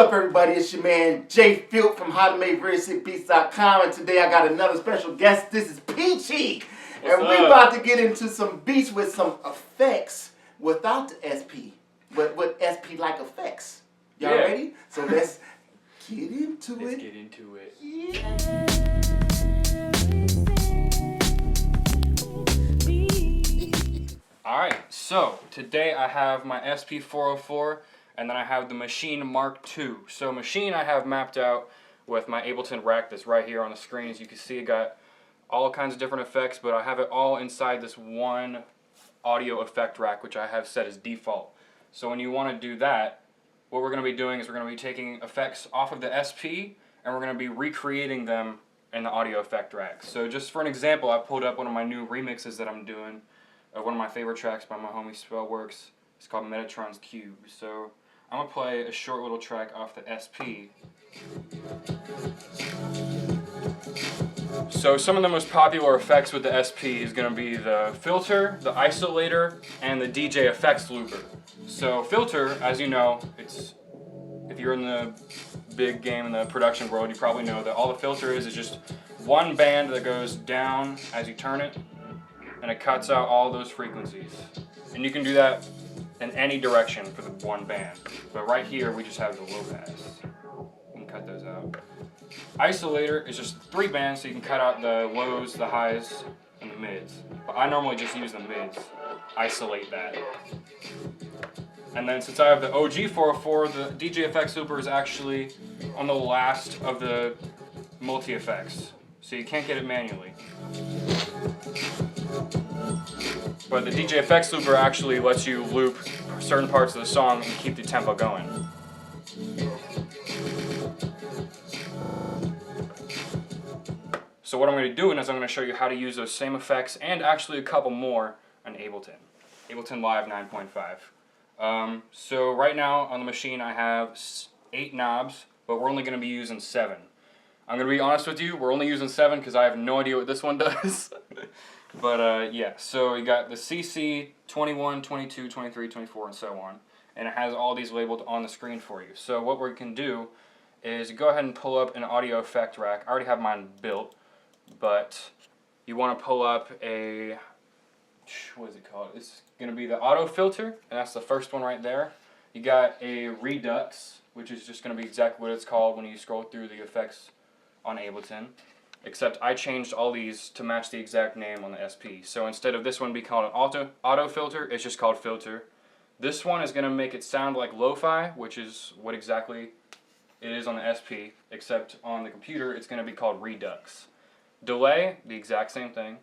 up, everybody? It's your man JFILT from HowToMakeVerysickbeats.com, and today I got another special guest. This is Peachy, and we're about to get into some beats with some effects without the SP, but with SP-like effects. Y'all ready? So let's get into it. Let's get into it. Yeah. Alright, so today I have my SP404 and then I have the Maschine Mark II. So Maschine I have mapped out with my Ableton rack that's right here on the screen. As you can see, it got all kinds of different effects, but I have it all inside this one audio effect rack, which I have set as default. So when you want to do that, what we're going to be doing is we're going to be taking effects off of the SP and we're going to be recreating them in the audio effect rack. So just for an example, I pulled up one of my new remixes that I'm doing. One of my favorite tracks by my homie Spellworks. It's called Metatron's Cube. So I'm going to play a short little track off the SP. So some of the most popular effects with the SP is going to be the filter, the isolator, and the DJ effects looper. So filter, as you know, if you're in the big game in the production world, you probably know that all the filter is just one band that goes down as you turn it, and it cuts out all those frequencies. And you can do that in any direction for the one band. But right here, we just have the low pass. You can cut those out. Isolator is just 3 bands, so you can cut out the lows, the highs, and the mids. But I normally just use the mids. Isolate that. And then since I have the OG 404, the DJ effects looper is actually on the last of the multi-effects. So you can't get it manually. But the DJ effects looper actually lets you loop certain parts of the song and keep the tempo going. So what I'm going to do is I'm going to show you how to use those same effects and actually a couple more on Ableton. Ableton Live 9.5. So right now on the Maschine I have 8 knobs, but we're only going to be using 7. I'm going to be honest with you, we're only using 7 because I have no idea what this one does. But yeah, so you got the CC, 21, 22, 23, 24, and so on. And it has all these labeled on the screen for you. So what we can do is go ahead and pull up an audio effect rack. I already have mine built, but you want to pull up a, what is it called? It's going to be the auto filter, and that's the first one right there. You got a Redux, which is just going to be exactly what it's called when you scroll through the effects on Ableton. Except I changed all these to match the exact name on the SP. So instead of this one being called an auto filter, it's just called filter. This one is going to make it sound like Lo-Fi, which is what exactly it is on the SP, except on the computer it's going to be called Redux. Delay, the exact same thing.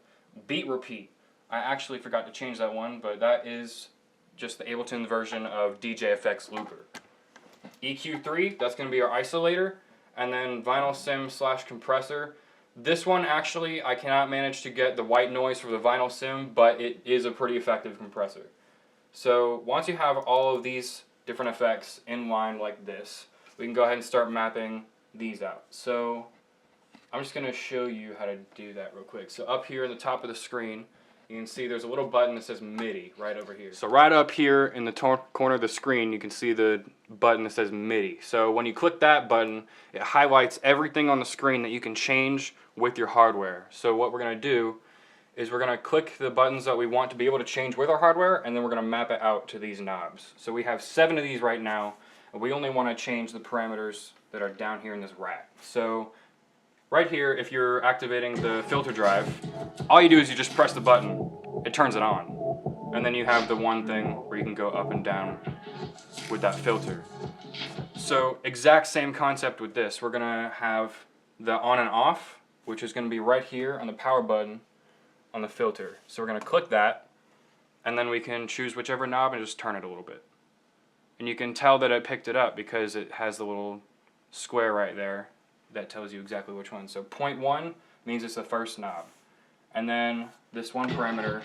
Beat repeat. I actually forgot to change that one, but that is just the Ableton version of DJ effects looper. EQ3, that's going to be our isolator, and then vinyl sim / compressor. This one actually, I cannot manage to get the white noise for the vinyl sim, but it is a pretty effective compressor. So once you have all of these different effects in line like this, we can go ahead and start mapping these out. So I'm just going to show you how to do that real quick. So up here in the top of the screen, you can see there's a little button that says MIDI right over here. So right up here in the corner of the screen, you can see the button that says MIDI. So when you click that button, it highlights everything on the screen that you can change with your hardware. So what we're going to do is we're going to click the buttons that we want to be able to change with our hardware, and then we're going to map it out to these knobs. So we have 7 of these right now, and we only want to change the parameters that are down here in this rack. So right here, if you're activating the filter drive, all you do is you just press the button, it turns it on. And then you have the one thing where you can go up and down with that filter. So exact same concept with this. We're gonna have the on and off, which is gonna be right here on the power button on the filter. So we're gonna click that, and then we can choose whichever knob and just turn it a little bit. And you can tell that it picked it up because it has the little square right there that tells you exactly which one. So 0.1 means it's the first knob. And then this one parameter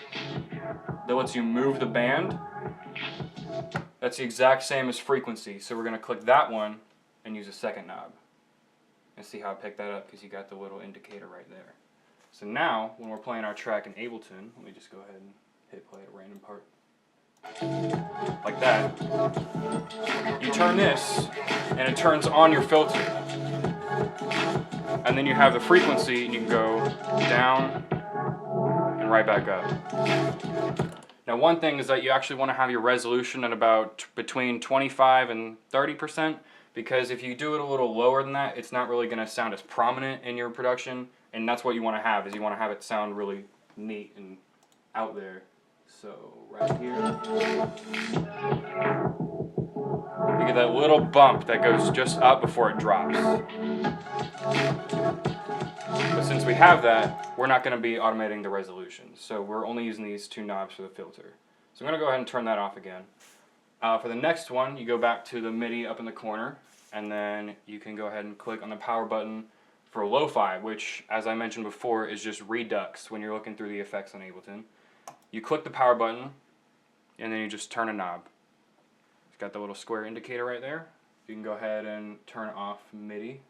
that lets you move the band, that's the exact same as frequency. So we're going to click that one and use a second knob. And see how I picked that up because you got the little indicator right there. So now, when we're playing our track in Ableton, let me just go ahead and hit play at a random part. like that. You turn this, and it turns on your filter. And then you have the frequency, and you can go down and right back up. Now, one thing is that you actually want to have your resolution at about between 25 and 30%, because if you do it a little lower than that, it's not really going to sound as prominent in your production, and that's what you want to have, is you want to have it sound really neat and out there. So, right here, you get that little bump that goes just up before it drops. But since we have that, we're not going to be automating the resolution. So we're only using these two knobs for the filter. So I'm going to go ahead and turn that off again. For the next one, you go back to the MIDI up in the corner, and then you can go ahead and click on the power button for Lofi, which, as I mentioned before, is just redux when you're looking through the effects on Ableton. You click the power button, and then you just turn a knob. It's got the little square indicator right there. You can go ahead and turn off MIDI.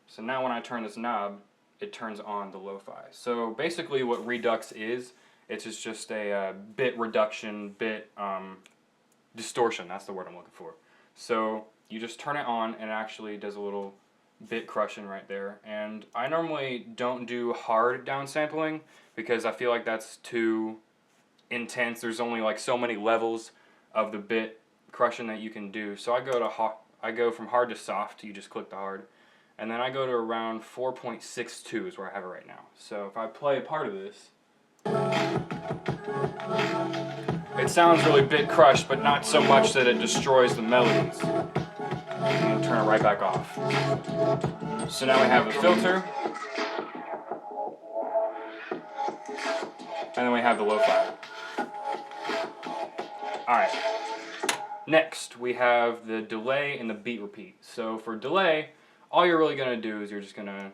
So now when I turn this knob, it turns on the Lofi. So basically what Redux is, it's just a bit reduction, bit distortion, that's the word I'm looking for. So you just turn it on and it actually does a little bit crushing right there. And I normally don't do hard downsampling because I feel like that's too intense. There's only like so many levels of the bit crushing that you can do. So I go from hard to soft, you just click the hard. And then I go to around 4.62 is where I have it right now. So if I play a part of this, it sounds really bit crushed, but not so much that it destroys the melodies. You can turn it right back off. So now we have the filter, and then we have the Lofi. Alright, next we have the delay and the beat repeat. So for delay, all you're really going to do is you're just going to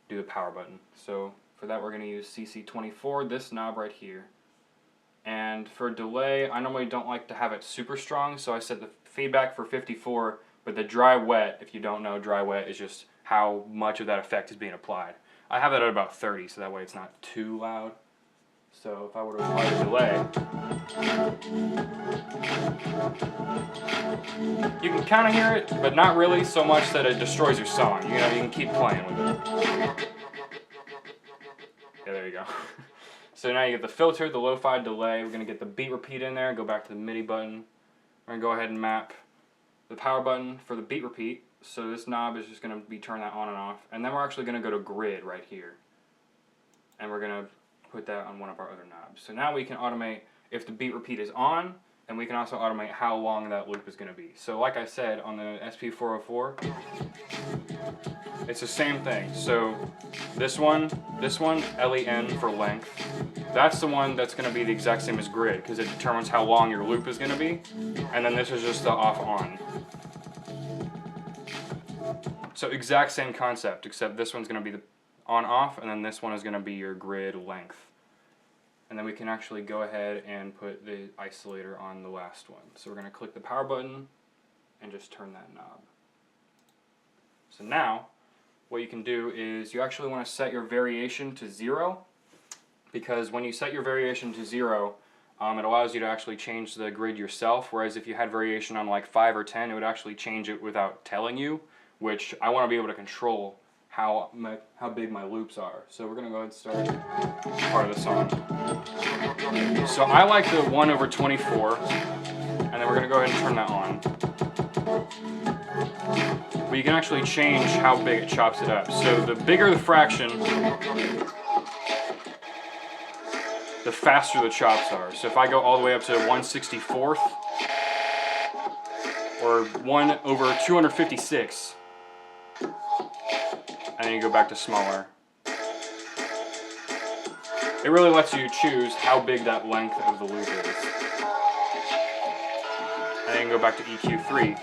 do the power button. So for that we're going to use CC24, this knob right here. And for delay, I normally don't like to have it super strong, so I set the feedback for 54, but the dry wet, if you don't know, dry wet is just how much of that effect is being applied. I have that at about 30, so that way it's not too loud. So if I were to apply the delay, you can kind of hear it, but not really so much that it destroys your song. You know, you can keep playing with it. Yeah, there you go. So now you get the filter, the Lofi delay. We're going to get the beat repeat in there, go back to the MIDI button. We're going to go ahead and map the power button for the beat repeat. So this knob is just going to be turning that on and off. And then we're actually going to go to grid right here. And we're going to put that on one of our other knobs. So now we can automate if the beat repeat is on, and we can also automate how long that loop is going to be. So like I said, on the SP404, it's the same thing. So this one, LEN for length, that's the one that's going to be the exact same as grid, because it determines how long your loop is going to be. And then this is just the off-on. So exact same concept, except this one's going to be the on-off, and then this one is going to be your grid length. And then we can actually go ahead and put the isolator on the last one. So we're going to click the power button and just turn that knob. So now, what you can do is you actually want to set your variation to 0, because when you set your variation to 0, it allows you to actually change the grid yourself, whereas if you had variation on like 5 or 10, it would actually change it without telling you, which I want to be able to control how big my loops are. So we're going to go ahead and start part of the song. So I like the 1/24, and then we're going to go ahead and turn that on. But you can actually change how big it chops it up. So the bigger the fraction, the faster the chops are. So if I go all the way up to 1/64th, or 1/256, and then you go back to smaller. It really lets you choose how big that length of the loop is. And then you can go back to EQ3,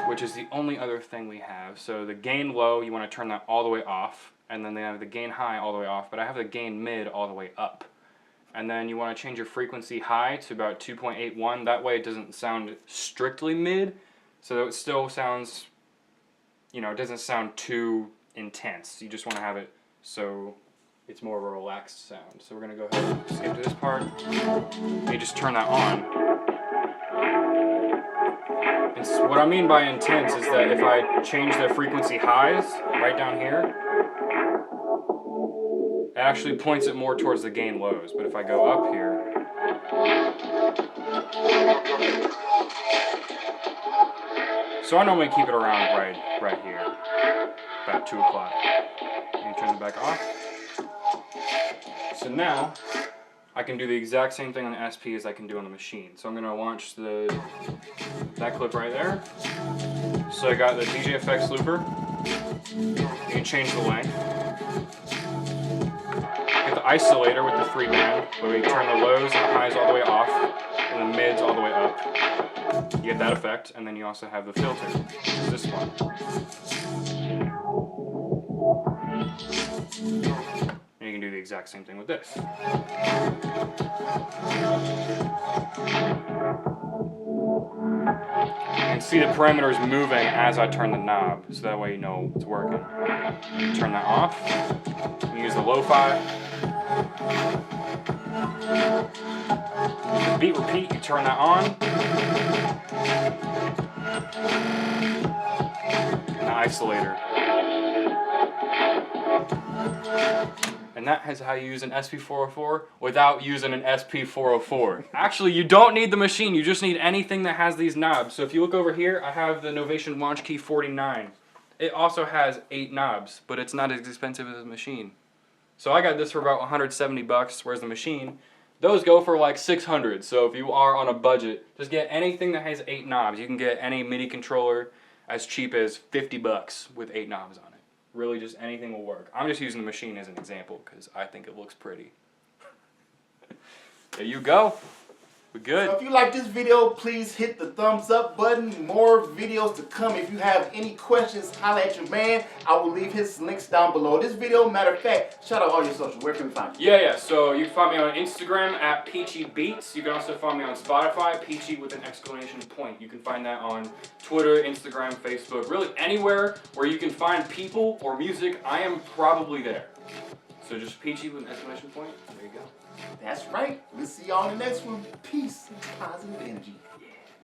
which is the only other thing we have. So the gain low, you want to turn that all the way off, and then they have the gain high all the way off, but I have the gain mid all the way up. And then you want to change your frequency high to about 2.81, that way it doesn't sound strictly mid, so it still sounds, you know, it doesn't sound too intense. You just want to have it so it's more of a relaxed sound. So we're gonna go ahead and skip to this part. You just turn that on. And what I mean by intense is that if I change the frequency highs right down here, it actually points it more towards the gain lows. But if I go up here, so I normally keep it around right here, about 2 o'clock. And turn it back off. So now I can do the exact same thing on the SP as I can do on the machine. So I'm gonna launch that clip right there. So I got the DJ effects looper. You can change the length. Get the isolator with the 3-band, where we turn the lows and the highs all the way off, and the mids all the way up. You get that effect, and then you also have the filter, which is this one. And you can do the exact same thing with this. You can see the parameters moving as I turn the knob, so that way you know it's working. Turn that off. You use the Lofi. Use the beat repeat, you turn that on. And the isolator. And that is how you use an SP404 without using an SP404. Actually, you don't need the machine, you just need anything that has these knobs. So if you look over here, I have the Novation Launch Key 49. It also has 8 knobs, but it's not as expensive as the machine. So I got this for about 170 bucks, whereas the machine, those go for like 600. So if you are on a budget, just get anything that has 8 knobs. You can get any MIDI controller as cheap as 50 bucks with 8 knobs on it. Really, just anything will work. I'm just using the machine as an example because I think it looks pretty. There you go. We're good. So if you like this video, please hit the thumbs up button. More videos to come. If you have any questions, holla at your man. I will leave his links down below this video. Matter of fact, shout out all your socials. Where can we find you? Yeah. So you can find me on Instagram at Peachy Beats. You can also find me on Spotify, Peachy with an exclamation point. You can find that on Twitter, Instagram, Facebook, really anywhere where you can find people or music. I am probably there. So just Peachy with an exclamation point. There you go. That's right. We'll see y'all in the next one. Peace and positive energy.